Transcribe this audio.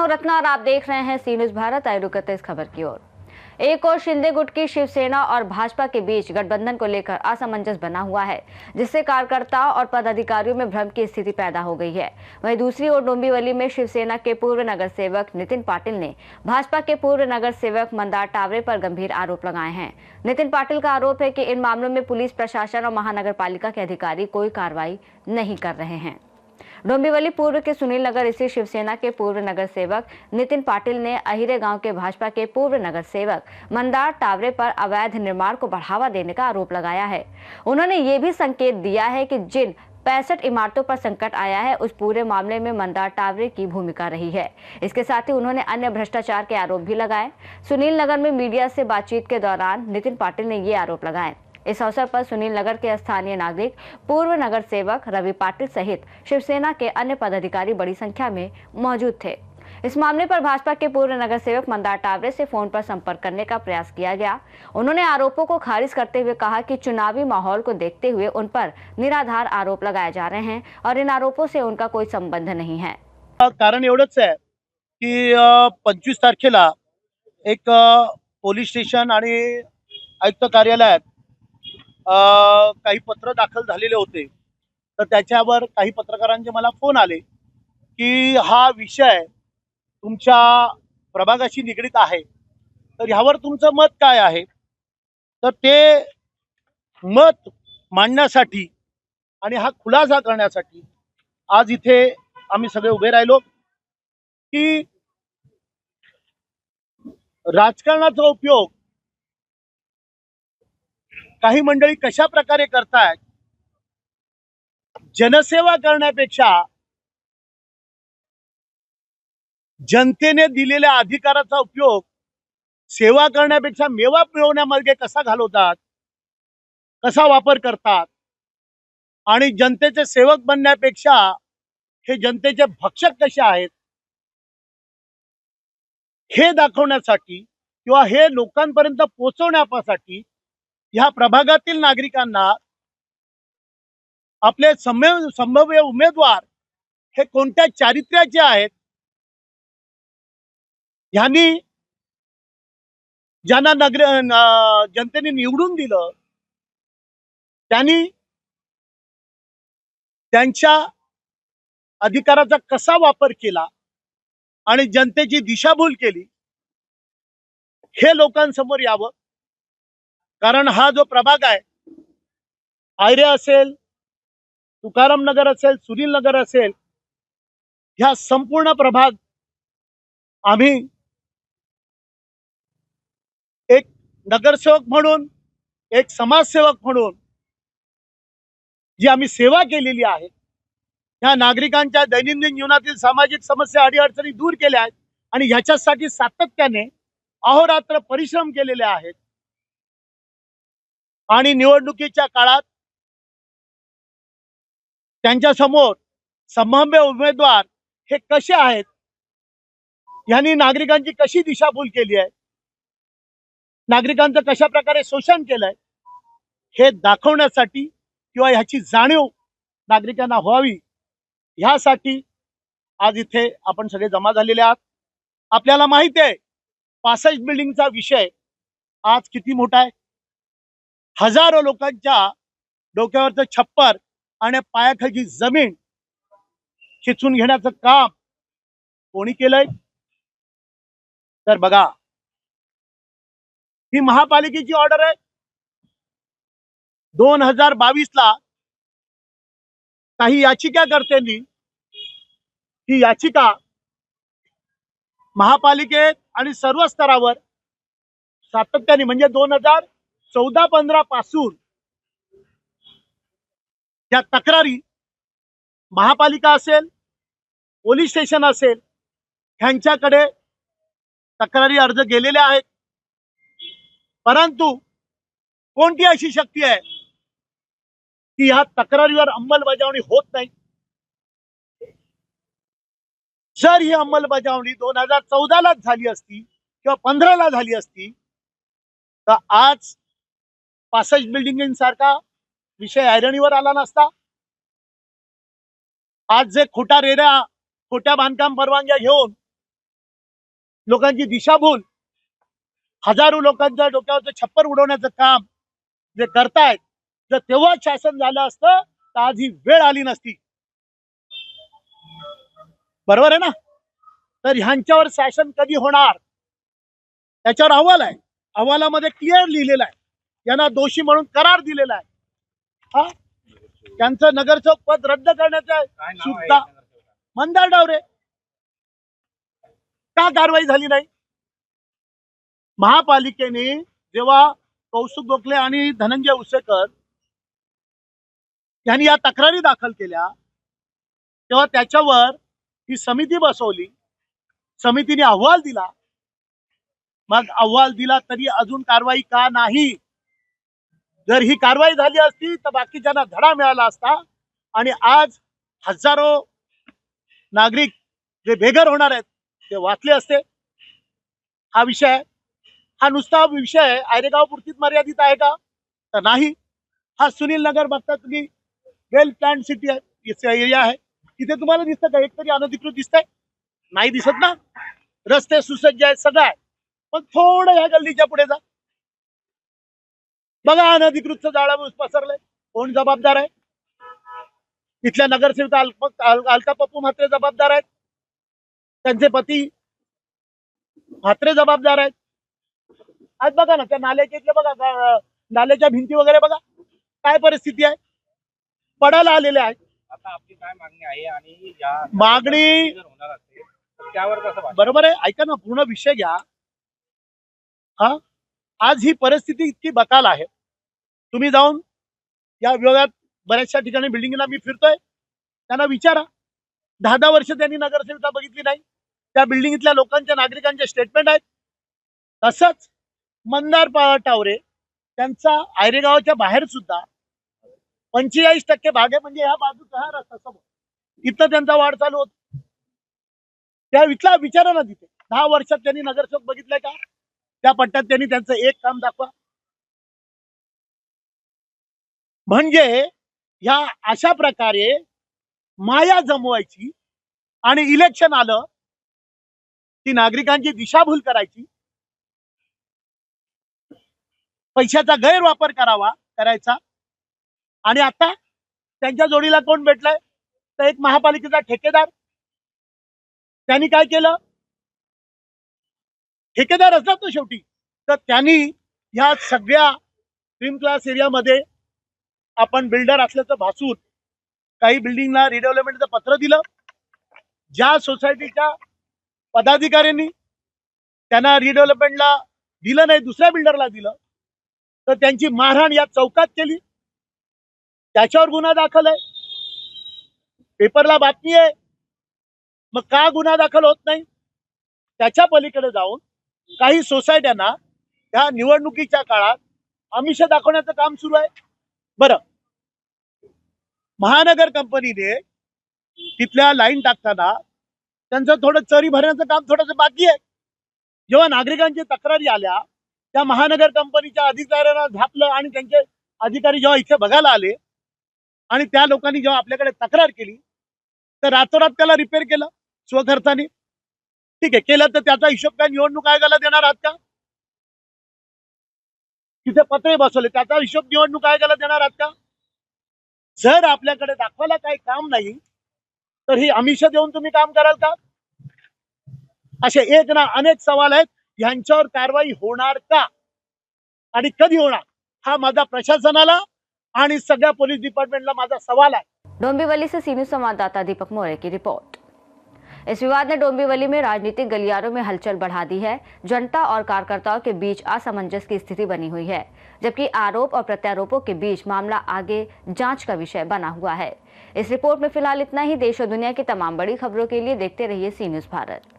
रत्ना और आप देख रहे हैं सी न्यूज भारत। आइए रुक करते इस खबर की ओर। एक और शिंदे गुट की शिवसेना और भाजपा के बीच गठबंधन को लेकर असमंजस बना हुआ है, जिससे कार्यकर्ताओं और पदाधिकारियों में भ्रम की स्थिति पैदा हो गई है। वहीं दूसरी ओर डोंबिवली में शिवसेना के पूर्व नगर सेवक नितिन पाटिल ने भाजपा के पूर्व नगर सेवक मंदार टावरे पर गंभीर आरोप लगाए हैं। नितिन पाटिल का आरोप है कि इन मामलों में पुलिस प्रशासन और महानगर पालिका के अधिकारी कोई कार्रवाई नहीं कर रहे हैं। डोंबिवली पूर्व के सुनील नगर स्थित शिवसेना के पूर्व नगर सेवक नितिन पाटिल ने अहिरे गांव के भाजपा के पूर्व नगर सेवक मंदार टावरे पर अवैध निर्माण को बढ़ावा देने का आरोप लगाया है। उन्होंने ये भी संकेत दिया है कि जिन 65 इमारतों पर संकट आया है, उस पूरे मामले में मंदार टावरे की भूमिका रही है। इसके साथ ही उन्होंने अन्य भ्रष्टाचार के आरोप भी लगाए। सुनील नगर में मीडिया से बातचीत के दौरान नितिन पाटिल ने ये आरोप लगाए। इस अवसर पर सुनील नगर के स्थानीय नागरिक, पूर्व नगर सेवक रवि पाटिल सहित शिवसेना के अन्य पदाधिकारी बड़ी संख्या में मौजूद थे। इस मामले पर भाजपा के पूर्व नगर सेवक मंदार टावरे से फोन पर संपर्क करने का प्रयास किया गया। उन्होंने आरोपों को खारिज करते हुए कहा कि चुनावी माहौल को देखते हुए उन पर निराधार आरोप लगाए जा रहे हैं और इन आरोपों से उनका कोई संबंध नहीं है। कारण एवढंच आहे की 25 तारखेला एक पोलीस स्टेशन आणि आयुक्त कार्यालयात काही पत्र दाखल झालेले होते। तर त्याच्यावर काही पत्रकारांचे मला फोन आले की हा विषय तुमच्या प्रभागाशी निगडीत आहे, तर ह्यावर तुमचं मत काय आहे। तर ते मत मांडण्यासाठी आणि हा खुलासा करण्यासाठी आज इथे आम्ही सगळे उभे राहिलो की राजकारणाचा उपयोग काही मंडळी कशा प्रकारे करतायत, जनसेवा करण्यापेक्षा जनतेने दिलेल्या अधिकाराचा उपयोग सेवा करण्यापेक्षा मेवा मिळवण्यामार्गे कसा घालवतात, कसा वापर करतात आणि जनतेचे सेवक बनण्यापेक्षा हे जनतेचे भक्षक कसे आहेत हे दाखवण्यासाठी किंवा हे लोकांपर्यंत पोहोचवण्यासाठी ह्या प्रभागातील नागरिकांना आपले संभाव्य उमेदवार हे कोणत्या चारित्र्याचे आहेत, ह्यांनी ज्यांना जनतेने निवडून दिलं त्यांनी त्यांच्या अधिकाराचा कसा वापर केला आणि जनतेची दिशाभूल केली हे लोकांसमोर यावं। कारण हा जो प्रभाग आहे, आयरे असेल, तुकाराम नगर असेल, सुनील नगर असेल, ह्या संपूर्ण प्रभाग आम्ही एक नगरसेवक म्हणून, एक समाजसेवक म्हणून जी आम्ही सेवा केलेली आहे, ह्या नागरिकांच्या दैनंदिन जीवनातील सामाजिक समस्या अडीअडचणी दूर केल्या आहेत आणि ह्याच्यासाठी सातत्याने अहोरात्र परिश्रम केलेले आहेत। आणि निवडणुकीच्या काळात त्यांच्या समोर संभाव्य उमेदवार हे कसे आहेत, यांनी नागरिकांची कशी दिशाभूल केली आहे, नागरिकांचं कशा प्रकारे शोषण केलंय हे दाखवण्यासाठी किंवा ह्याची जाणीव नागरिकांना व्हावी ह्यासाठी आज इथे आपण सगळे जमा झालेले आहात। आपल्याला माहिती आहे 65 बिल्डिंगचा विषय आज किती मोठा आहे। हजारो लोकांच्या डोक्यावरचं छप्पर आणि पायाखालची जमीन खिचून घेण्याचं काम कोणी केलंय, तर बघा ही महापालिकेची ऑर्डर आहे। 2022 ला काही याचिकाकर्त्यांनी ही याचिका महापालिकेत आणि सर्व स्तरावर सातत्याने म्हणजे 2014-15 पासून या तक्रारी महापालिका असेल, पोलीस स्टेशन असेल, ह्यांच्याकडे तक्रारी अर्ज गेलेले आहेत। परंतु कोणती अशी शक्ती आहे की ह्या तक्रारीवर अंमलबजावणी होत नाही। जर ही अंमलबजावणी 2014 लाच झाली असती किंवा 15 ला झाली असती तर आज 65 बिल्डिंगसारखा विषय ऐरणीवर आला नसता। आज जे खोट्या बांधकाम परवानग्या घेऊन लोकांची दिशाभूल, हजारो लोकांच्या डोक्यावरचं छप्पर उडवण्याचं काम जे करतायत, जर तेव्हा शासन झालं असतं तर आज ही वेळ आली नसती. बरोबर आहे ना? तर ह्यांच्यावर शासन कधी होणार त्याच्यावर अहवाल आहे. अहवालामध्ये क्लिअर लिहिलेलं आहे, यांना दोषी म्हणून करार दिलेला आहे. हा, त्यांचं नगरसेवक पद रद्द करण्याचं सुद्धा. मंदार डावरे. का कारवाई झाली नाही? महापालिकेने जेव्हा कौस्तुभ गोखले आणि धनंजय उसेकर यांनी या तक्रारी दाखल केल्या तेव्हा त्याच्यावर ही समिती बसवली. समितीने अहवाल दिला. मग अहवाल दिला तरी अजून कारवाई का नाही? जर ही कारवाई झाली असती तर बाकीच्यांना धडा मिळाला असता आणि आज हजारो नागरिक जे बेघर होणार आहेत ते वाचले असते. हा विषय आहे. हा नुसता विषय आयरेगाव पुरतीच मर्यादित आहे का? तर नाही. हा सुनील नगर बघता तुम्ही, वेल प्लॅन्ड सिटी आहे, एरिया आहे. तिथे तुम्हाला दिसतं का एकतरी अनधिकृत दिसतंय? नाही दिसत ना. रस्ते सुसज्ज आहेत, सगळं आहे. पण थोडं ह्या गल्लीच्या पुढे जा, बघा अनधिकृतचं जाळं पसरलंय. कोण जबाबदार आहे? इथल्या नगरसेविका अलका पप्पू म्हात्रे जबाबदार आहेत. त्यांचे पती म्हात्रे जबाबदार आहेत. आज बघा ना त्या नाल्याच्या इथले बघा, नाल्याच्या भिंती वगैरे बघा काय परिस्थिती आहे, पडायला आलेले आहेत. आता आपली काय मागणी आहे आणि या मागणी होणार असेल तर त्यावर कसं? बरोबर आहे. ऐका ना, पूर्ण विषय घ्या. हा, आज ही परिस्थिती इतकी बकाल आहे. तुम्ही जाऊन या विभागात बऱ्याचशा ठिकाणी बिल्डिंगला मी फिरतोय, त्यांना विचारा. 10-10 वर्ष त्यांनी नगरसेविका बघितली नाही. त्या बिल्डिंगीतल्या लोकांच्या, नागरिकांचे स्टेटमेंट आहेत. तसंच मंदार टावरे त्यांचा आयरेगावच्या बाहेर सुद्धा 45% भाग आहे. म्हणजे ह्या बाजूचा हा रस्ता समोर, इथं त्यांचा वाढ चालू होता. त्या इथला विचारा ना, तिथे 10 वर्षात त्यांनी नगरसेवक बघितलंय का? त्या पट्ट्यात त्यांनी त्यांचं एक काम दाखवा. म्हणजे ह्या अशा प्रकारे माया जमवायची आणि इलेक्शन आलं की नागरिकांची दिशाभूल करायची, पैशाचा गैरवापर करायचा. आणि आता त्यांच्या जोडीला कोण भेटलाय? तर एक महापालिकेचा ठेकेदार. त्यांनी काय केलं? ठेकेदार असतात तो शेवटी. तर त्यांनी ह्या सगळ्या क्रीम क्लास एरियामध्ये आपण बिल्डर असल्याचं भासून काही बिल्डिंगला रिडेव्हलपमेंटचं पत्र दिलं. ज्या सोसायटीच्या पदाधिकाऱ्यांनी त्यांना रिडेव्हलपमेंटला दिलं नाही, दुसऱ्या बिल्डरला दिलं, तर त्यांची मारहाण या चौकात केली. त्याच्यावर गुन्हा दाखल आहे. पेपरला बातमी आहे. मग का गुन्हा दाखल होत नाही? त्याच्या पलीकडे जाऊन काही सोसायट्यांना या निवडणुकीच्या काळात आमिष दाखवण्याचं काम सुरू आहे. बरं, महानगर कंपनीने तिथल्या लाईन टाकताना त्यांचं थोडं चरी भरण्याचं काम थोडंसं बाकी आहे. जेव्हा नागरिकांची तक्रारी आल्या, त्या महानगर कंपनीच्या अधिकाऱ्यांना झापलं आणि त्यांचे अधिकारी जेव्हा इथे बघायला आले आणि त्या लोकांनी जेव्हा आपल्याकडे तक्रार केली तर रातोरात त्याला रिपेअर केलं स्वखर्चाने. ठीक आहे, केलं तर त्याचा हिशोब काय निवडणूक आयोगाला देणार आहात का? तिथे पत्रे बसवले, त्याचा हिशोब निवडणूक आयोगाला देणार आहात का? जर आपल्याकडे दाखवायला काही काम नाही तर ही आमिष देऊन तुम्ही काम कराल का? असे एक ना अनेक सवाल आहेत. यांच्यावर कारवाई होणार का आणि कधी होणार, हा माझा प्रशासनाला आणि सगळ्या पोलीस डिपार्टमेंटला माझा सवाल आहे. डोंबिवली से सी न्यूज़ संवाददाता दीपक मौर्य की रिपोर्ट। इस विवाद ने डोंबिवली में राजनीतिक गलियारों में हलचल बढ़ा दी है। जनता और कार्यकर्ताओं के बीच असमंजस की स्थिति बनी हुई है, जबकि आरोप और प्रत्यारोपों के बीच मामला आगे जांच का विषय बना हुआ है। इस रिपोर्ट में फिलहाल इतना ही। देश और दुनिया की तमाम बड़ी खबरों के लिए देखते रहिए सी न्यूज़ भारत।